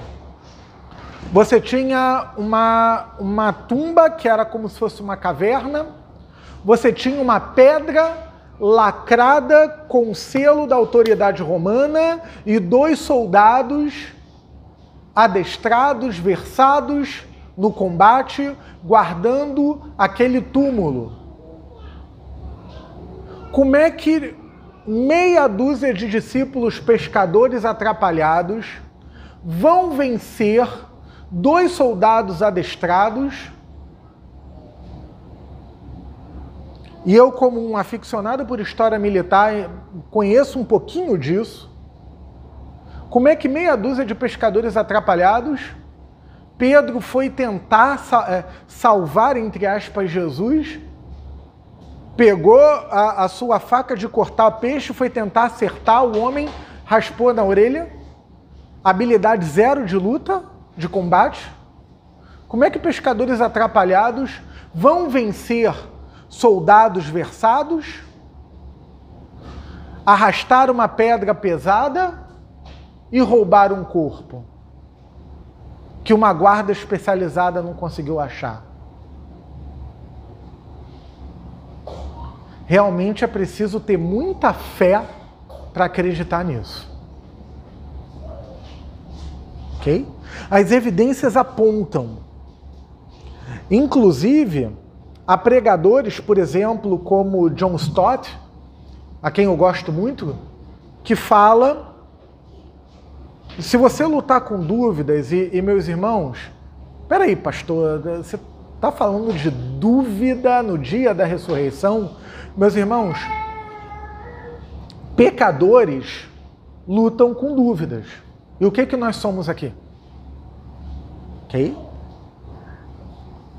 Você tinha uma tumba que era como se fosse uma caverna. Você tinha uma pedra lacrada com o selo da autoridade romana e 2 soldados adestrados, versados no combate, guardando aquele túmulo. Como é que meia dúzia de discípulos pescadores atrapalhados vão vencer 2 soldados adestrados? E eu, como um aficionado por história militar, conheço um pouquinho disso. Como é que meia dúzia de pescadores atrapalhados, Pedro foi tentar salvar, entre aspas, Jesus, pegou a sua faca de cortar peixe, foi tentar acertar o homem, raspou na orelha, habilidade 0 de luta, de combate. Como é que pescadores atrapalhados vão vencer soldados versados, arrastar uma pedra pesada e roubar um corpo que uma guarda especializada não conseguiu achar? Realmente é preciso ter muita fé para acreditar nisso. Ok? As evidências apontam. Inclusive, há pregadores, por exemplo, como John Stott, a quem eu gosto muito, que fala: se você lutar com dúvidas, e meus irmãos, peraí, pastor, você está falando de dúvida no dia da ressurreição? Meus irmãos, pecadores lutam com dúvidas. E o que nós somos aqui? Ok?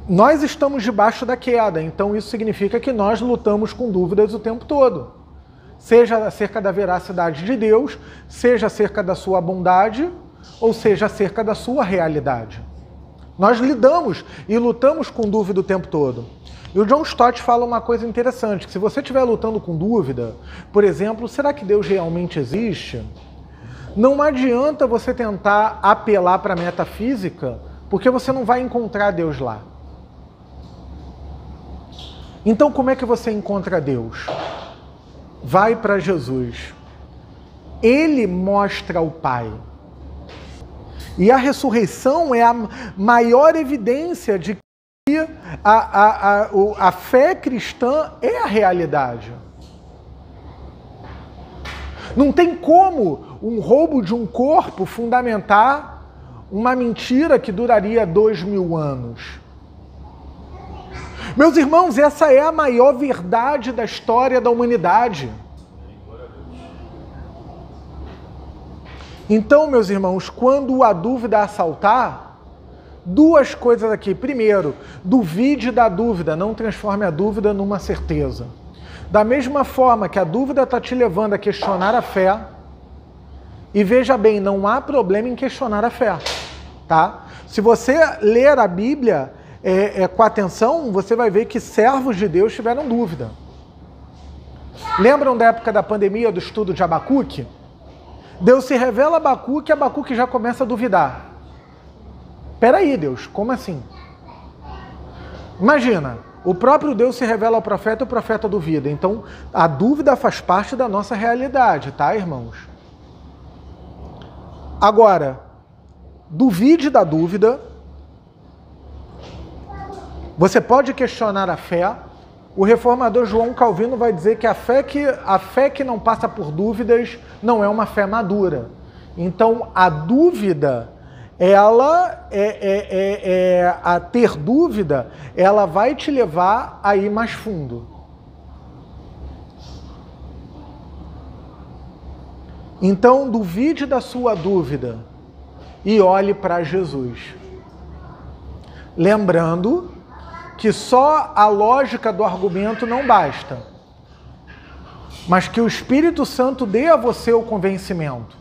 Nós estamos debaixo da queda, então isso significa que nós lutamos com dúvidas o tempo todo. Seja acerca da veracidade de Deus, seja acerca da sua bondade, ou seja acerca da sua realidade. Nós lidamos e lutamos com dúvida o tempo todo. E o John Stott fala uma coisa interessante, que se você estiver lutando com dúvida, por exemplo, será que Deus realmente existe? Não adianta você tentar apelar para a metafísica, porque você não vai encontrar Deus lá. Então, como é que você encontra Deus? Vai para Jesus. Ele mostra o Pai. E a ressurreição é a maior evidência de que a fé cristã é a realidade. Não tem como um roubo de um corpo fundamentar uma mentira que duraria 2000 anos. Meus irmãos, essa é a maior verdade da história da humanidade. Então, meus irmãos, quando a dúvida assaltar, 2 coisas aqui. Primeiro, duvide da dúvida, não transforme a dúvida numa certeza. Da mesma forma que a dúvida está te levando a questionar a fé, e veja bem, não há problema em questionar a fé, tá? Se você ler a Bíblia com atenção, você vai ver que servos de Deus tiveram dúvida. Lembram da época da pandemia, do estudo de Abacuque? Deus se revela a Abacuque e Abacuque já começa a duvidar. Peraí, Deus, como assim? Imagina, o próprio Deus se revela ao profeta e o profeta duvida. Então, a dúvida faz parte da nossa realidade, tá, irmãos? Agora, duvide da dúvida. Você pode questionar a fé. O reformador João Calvino vai dizer que a fé que não passa por dúvidas não é uma fé madura. Então, a dúvida, a ter dúvida, ela vai te levar a ir mais fundo. Então, duvide da sua dúvida e olhe para Jesus. Lembrando que só a lógica do argumento não basta, mas que o Espírito Santo dê a você o convencimento.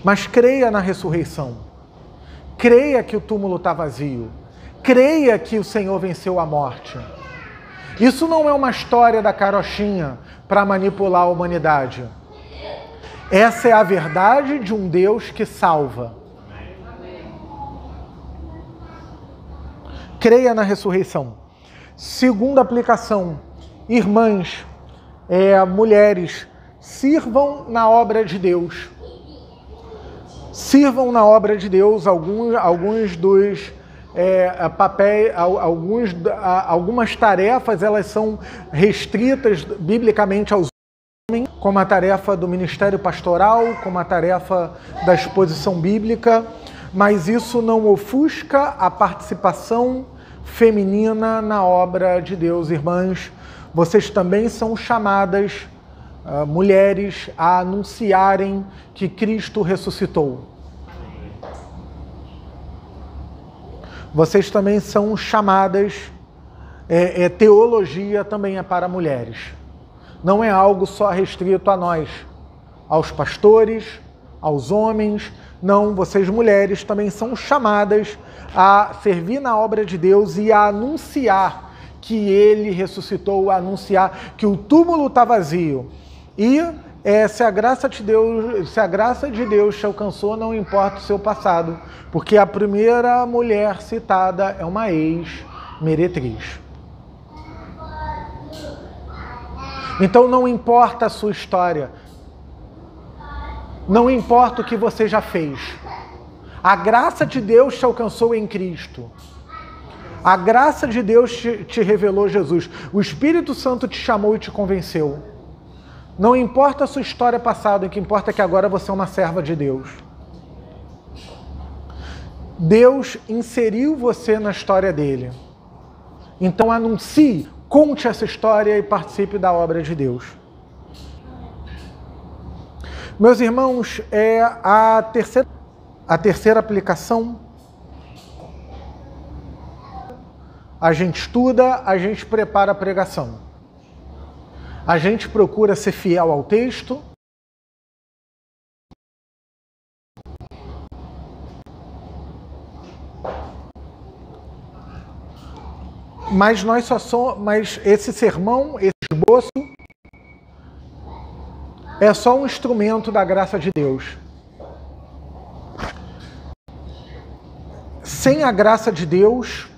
Mas creia na ressurreição. Creia que o túmulo está vazio. Creia que o Senhor venceu a morte. Isso não é uma história da carochinha para manipular a humanidade. Essa é a verdade de um Deus que salva. Creia na ressurreição. Segunda aplicação, irmãs, mulheres, sirvam na obra de Deus. Sirvam na obra de Deus. Alguns dos papéis, algumas tarefas, elas são restritas biblicamente aos homens, como a tarefa do ministério pastoral, como a tarefa da exposição bíblica, mas isso não ofusca a participação feminina na obra de Deus. Irmãs, vocês também são chamadas, mulheres, a anunciarem que Cristo ressuscitou. Vocês também são chamadas, teologia também é para mulheres. Não é algo só restrito a nós, aos pastores, aos homens. Não, vocês mulheres também são chamadas a servir na obra de Deus e a anunciar que Ele ressuscitou, a anunciar que o túmulo está vazio. E se a graça de Deus te alcançou, não importa o seu passado, porque a primeira mulher citada é uma ex-meretriz. Então não importa a sua história, não importa o que você já fez. A graça de Deus te alcançou em Cristo. A graça de Deus te revelou Jesus. O Espírito Santo te chamou e te convenceu. Não importa a sua história passada, o que importa é que agora você é uma serva de Deus. Deus inseriu você na história dele. Então anuncie, conte essa história e participe da obra de Deus. Meus irmãos, a terceira aplicação. A gente estuda, a gente prepara a pregação. A gente procura ser fiel ao texto. Mas mas esse sermão, esse esboço, é só um instrumento da graça de Deus. Sem a graça de Deus,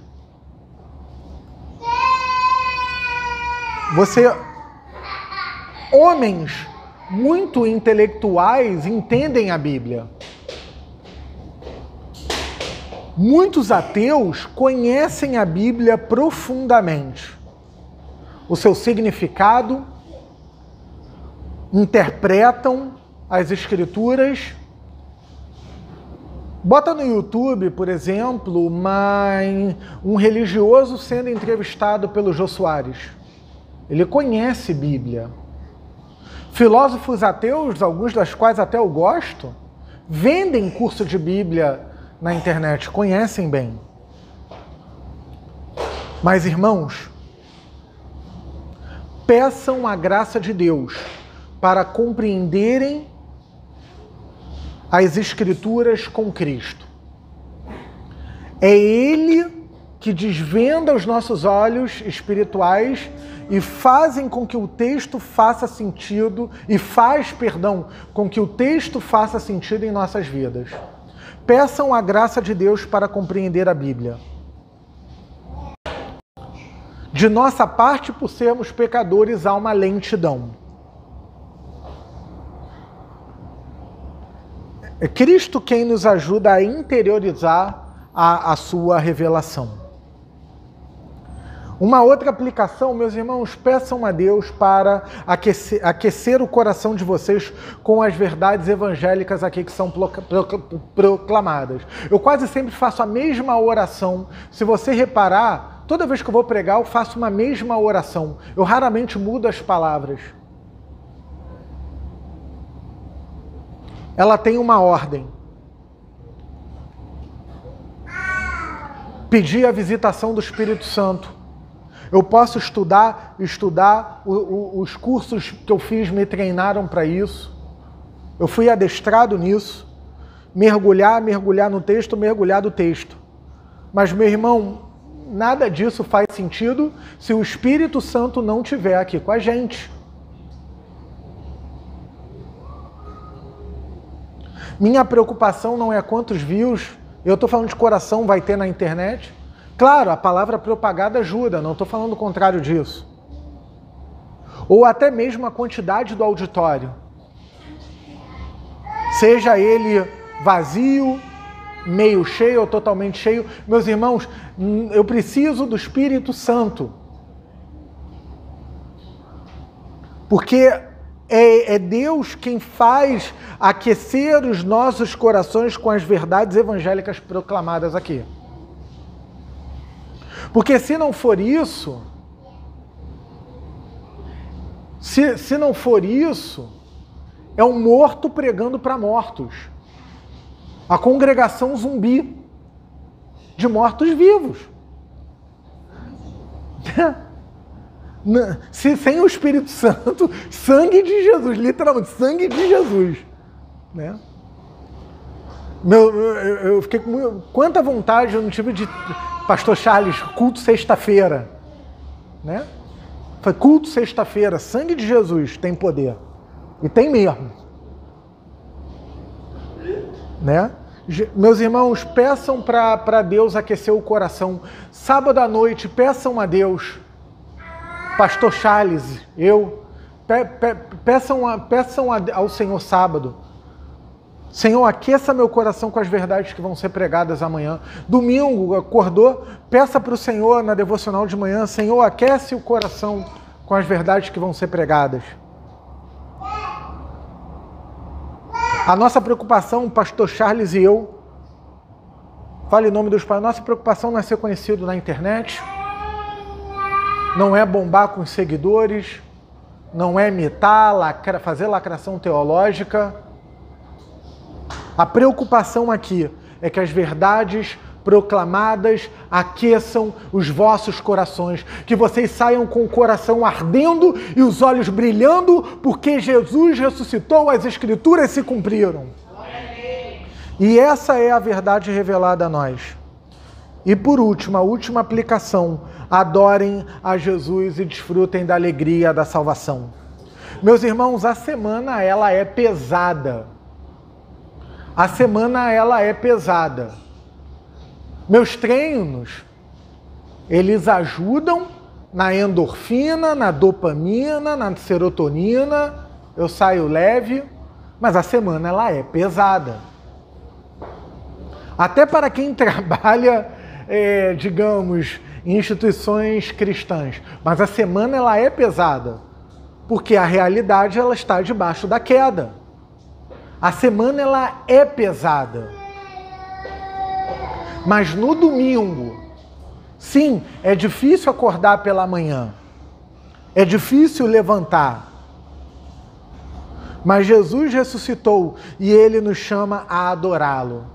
homens muito intelectuais entendem a Bíblia. Muitos ateus conhecem a Bíblia profundamente. O seu significado, interpretam as Escrituras. Bota no YouTube, por exemplo, um religioso sendo entrevistado pelo Jô Soares. Ele conhece Bíblia. Filósofos ateus, alguns das quais até eu gosto, vendem curso de Bíblia na internet, conhecem bem. Mas, irmãos, peçam a graça de Deus para compreenderem as Escrituras com Cristo. É Ele que desvenda os nossos olhos espirituais e fazem com que o texto faça sentido, com que o texto faça sentido em nossas vidas. Peçam a graça de Deus para compreender a Bíblia. De nossa parte, por sermos pecadores, há uma lentidão. É Cristo quem nos ajuda a interiorizar a sua revelação. Uma outra aplicação, meus irmãos, peçam a Deus para aquecer o coração de vocês com as verdades evangélicas aqui que são proclamadas. Eu quase sempre faço a mesma oração. Se você reparar, toda vez que eu vou pregar, eu faço uma mesma oração. Eu raramente mudo as palavras. Ela tem uma ordem. Pedir a visitação do Espírito Santo. Eu posso estudar, os cursos que eu fiz me treinaram para isso. Eu fui adestrado nisso. Mergulhar no texto, mergulhar do texto. Mas, meu irmão, nada disso faz sentido se o Espírito Santo não estiver aqui com a gente. Minha preocupação não é quantos views, eu estou falando de coração, vai ter na internet. Claro, a palavra propagada ajuda, não estou falando o contrário disso. Ou até mesmo a quantidade do auditório. Seja ele vazio, meio cheio ou totalmente cheio. Meus irmãos, eu preciso do Espírito Santo. Porque é Deus quem faz aquecer os nossos corações com as verdades evangélicas proclamadas aqui. Porque se não for isso, se não for isso, é um morto pregando para mortos. A congregação zumbi de mortos vivos. Sem o Espírito Santo, sangue de Jesus, literalmente, sangue de Jesus. Né? Eu fiquei com quanta vontade eu não tive de Pastor Charles, culto sexta-feira. Né? Foi culto sexta-feira, sangue de Jesus tem poder. E tem mesmo. Né? Meus irmãos, peçam para Deus aquecer o coração. Sábado à noite, peçam a Deus. Pastor Charles, peçam ao Senhor sábado. Senhor, aqueça meu coração com as verdades que vão ser pregadas amanhã. Domingo, acordou, peça para o Senhor na devocional de manhã, Senhor, aquece o coração com as verdades que vão ser pregadas. A nossa preocupação, Pastor Charles e eu, fale em nome dos pais, nossa preocupação não é ser conhecido na internet, não é bombar com os seguidores, não é imitar, fazer lacração teológica. A preocupação aqui é que as verdades proclamadas aqueçam os vossos corações, que vocês saiam com o coração ardendo e os olhos brilhando, porque Jesus ressuscitou, as Escrituras se cumpriram. E essa é a verdade revelada a nós. E por último, a última aplicação, adorem a Jesus e desfrutem da alegria da salvação. Meus irmãos, a semana ela é pesada. A semana ela é pesada. Meus treinos, eles ajudam na endorfina, na dopamina, na serotonina, eu saio leve, mas a semana ela é pesada. Até para quem trabalha, digamos, em instituições cristãs, mas a semana ela é pesada, porque a realidade ela está debaixo da queda. A semana ela é pesada. Mas no domingo, sim, é difícil acordar pela manhã. É difícil levantar. Mas Jesus ressuscitou e Ele nos chama a adorá-lo.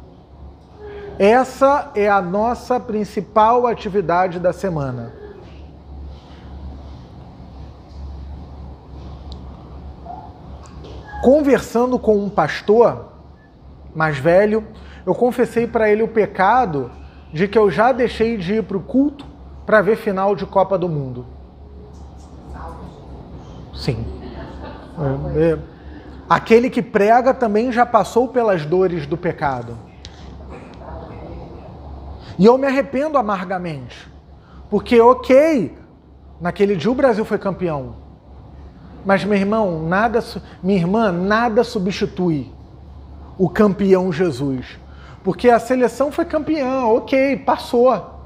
Essa é a nossa principal atividade da semana. Conversando com um pastor mais velho, eu confessei para ele o pecado de que eu já deixei de ir para o culto para ver final de Copa do Mundo. Sim. Aquele que prega também já passou pelas dores do pecado. E eu me arrependo amargamente. Porque, ok, naquele dia o Brasil foi campeão. Mas, meu irmão, minha irmã, nada substitui o campeão Jesus. Porque a seleção foi campeã, ok, passou.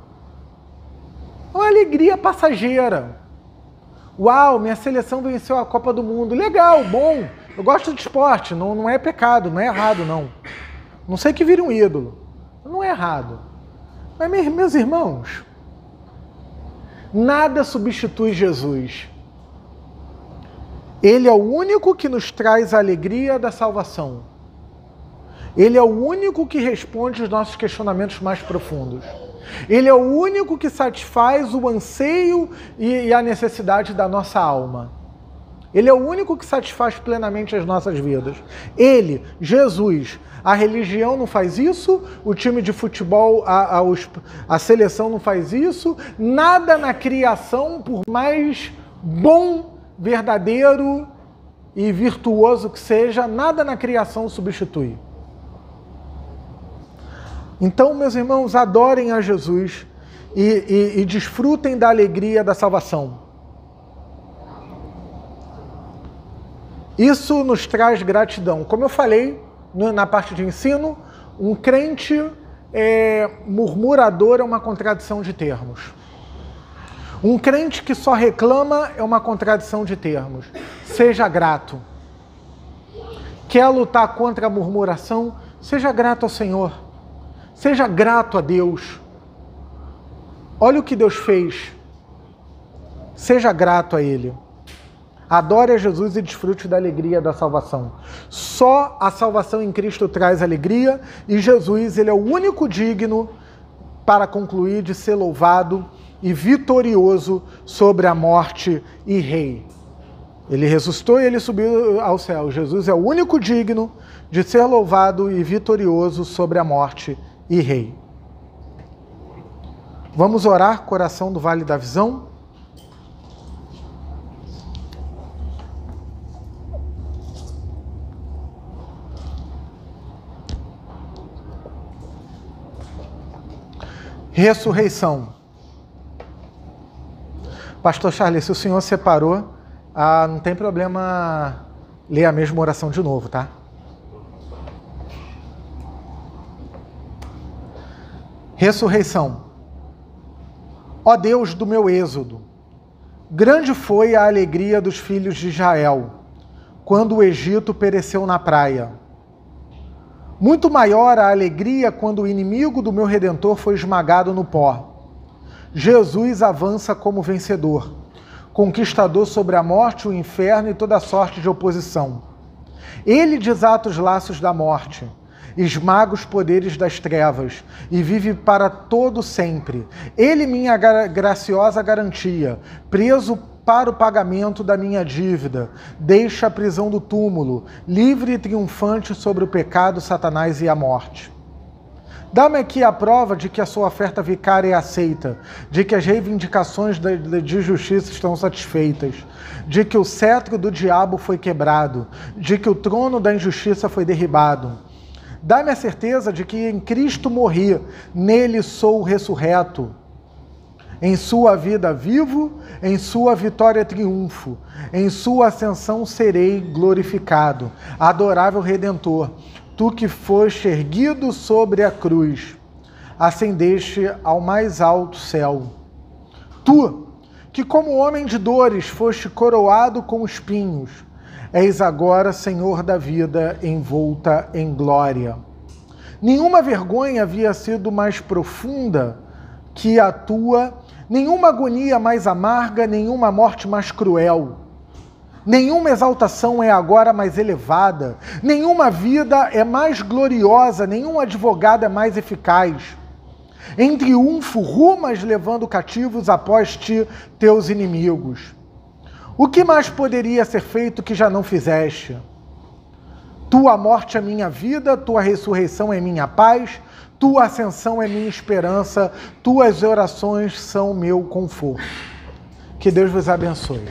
Uma alegria passageira. Uau, minha seleção venceu a Copa do Mundo. Legal, bom. Eu gosto de esporte, não é pecado, não é errado, não. Não sei que vire um ídolo. Não é errado. Mas, meus irmãos, nada substitui Jesus. Ele é o único que nos traz a alegria da salvação. Ele é o único que responde os nossos questionamentos mais profundos. Ele é o único que satisfaz o anseio e a necessidade da nossa alma. Ele é o único que satisfaz plenamente as nossas vidas. Ele, Jesus, a religião não faz isso, o time de futebol, a seleção não faz isso, nada na criação, por mais bom, verdadeiro e virtuoso que seja, nada na criação substitui. Então, meus irmãos, adorem a Jesus e desfrutem da alegria da salvação. Isso nos traz gratidão. Como eu falei na parte de ensino, um crente murmurador é uma contradição de termos. Um crente que só reclama é uma contradição de termos. Seja grato. Quer lutar contra a murmuração? Seja grato ao Senhor. Seja grato a Deus. Olha o que Deus fez. Seja grato a Ele. Adore a Jesus e desfrute da alegria da salvação. Só a salvação em Cristo traz alegria e Jesus, Ele é o único digno, para concluir, de ser louvado e vitorioso sobre a morte e rei. Ele ressuscitou e Ele subiu ao céu. Jesus é o único digno de ser louvado e vitorioso sobre a morte e rei. Vamos orar, coração do Vale da Visão? Ressurreição. Pastor Charles, se o senhor separou, não tem problema ler a mesma oração de novo, tá? Ressurreição. Ó Deus do meu êxodo, grande foi a alegria dos filhos de Israel, quando o Egito pereceu na praia. Muito maior a alegria quando o inimigo do meu Redentor foi esmagado no pó. Jesus avança como vencedor, conquistador sobre a morte, o inferno e toda sorte de oposição. Ele desata os laços da morte, esmaga os poderes das trevas e vive para todo sempre. Ele, minha graciosa garantia, preso para o pagamento da minha dívida, deixa a prisão do túmulo, livre e triunfante sobre o pecado, Satanás e a morte. Dá-me aqui a prova de que a sua oferta vicária é aceita, de que as reivindicações de justiça estão satisfeitas, de que o cetro do diabo foi quebrado, de que o trono da injustiça foi derribado. Dá-me a certeza de que em Cristo morri, nele sou ressurreto. Em sua vida vivo, em sua vitória triunfo, em sua ascensão serei glorificado. Adorável Redentor, tu que foste erguido sobre a cruz, ascendeste ao mais alto céu. Tu, que como homem de dores foste coroado com espinhos, és agora Senhor da vida, envolta em glória. Nenhuma vergonha havia sido mais profunda que a tua, nenhuma agonia mais amarga, nenhuma morte mais cruel. Nenhuma exaltação é agora mais elevada, nenhuma vida é mais gloriosa, nenhum advogado é mais eficaz. Em triunfo rumas levando cativos após ti teus inimigos. O que mais poderia ser feito que já não fizeste? Tua morte é minha vida, tua ressurreição é minha paz, tua ascensão é minha esperança, tuas orações são meu conforto. Que Deus vos abençoe.